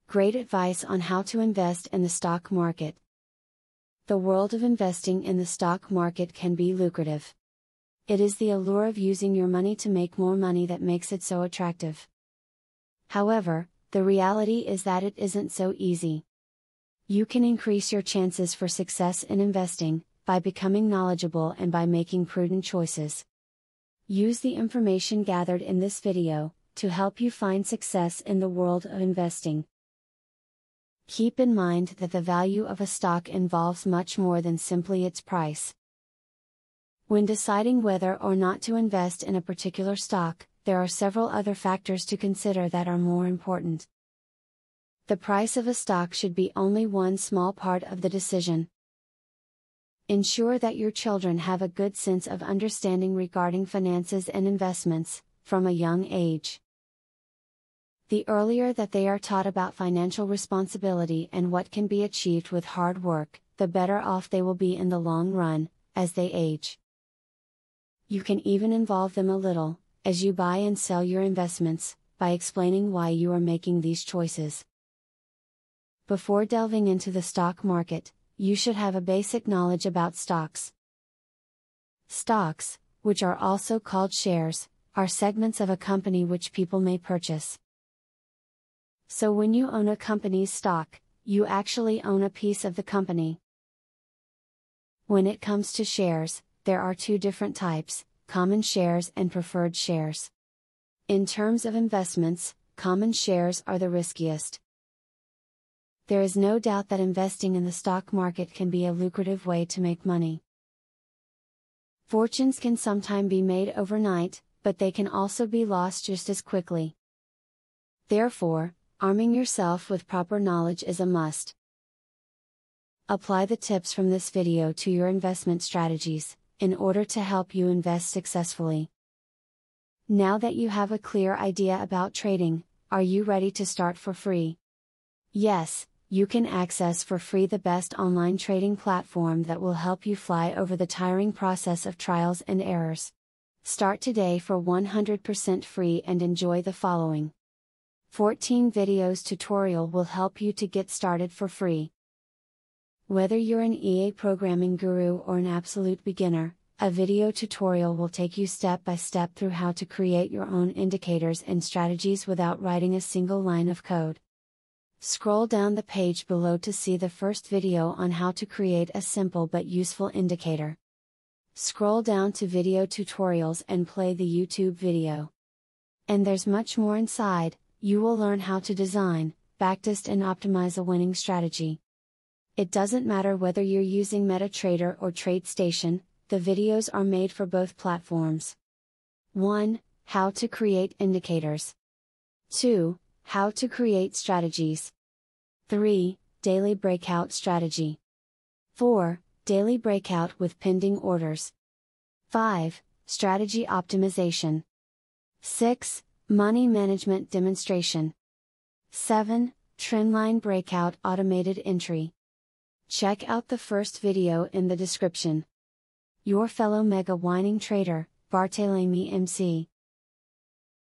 Great advice on how to invest in the stock market. The world of investing in the stock market can be lucrative. It is the allure of using your money to make more money that makes it so attractive. However, the reality is that it isn't so easy. You can increase your chances for success in investing by becoming knowledgeable and by making prudent choices. Use the information gathered in this video to help you find success in the world of investing. Keep in mind that the value of a stock involves much more than simply its price. When deciding whether or not to invest in a particular stock, there are several other factors to consider that are more important. The price of a stock should be only one small part of the decision. Ensure that your children have a good sense of understanding regarding finances and investments, from a young age. The earlier that they are taught about financial responsibility and what can be achieved with hard work, the better off they will be in the long run, as they age. You can even involve them a little, as you buy and sell your investments, by explaining why you are making these choices. Before delving into the stock market, you should have a basic knowledge about stocks. Stocks, which are also called shares, are segments of a company which people may purchase. So when you own a company's stock, you actually own a piece of the company. When it comes to shares, there are two different types, common shares and preferred shares. In terms of investments, common shares are the riskiest. There is no doubt that investing in the stock market can be a lucrative way to make money. Fortunes can sometimes be made overnight, but they can also be lost just as quickly. Therefore, arming yourself with proper knowledge is a must. Apply the tips from this video to your investment strategies, in order to help you invest successfully. Now that you have a clear idea about trading, are you ready to start for free? Yes, you can access for free the best online trading platform that will help you fly over the tiring process of trials and errors. Start today for 100% free and enjoy the following 14 videos tutorial will help you to get started for free. Whether you're an EA programming guru or an absolute beginner, a video tutorial will take you step by step through how to create your own indicators and strategies without writing a single line of code. Scroll down the page below to see the first video on how to create a simple but useful indicator. Scroll down to video tutorials and play the YouTube video. And there's much more inside. You will learn how to design, backtest and optimize a winning strategy. It doesn't matter whether you're using MetaTrader or TradeStation, the videos are made for both platforms. 1. How to create indicators. 2. How to create strategies. 3. Daily breakout strategy. 4. Daily breakout with pending orders. 5. Strategy optimization. 6. Money management demonstration. 7. Trendline breakout automated entry. Check out the first video in the description. Your fellow mega winning trader, Barthelemy MC.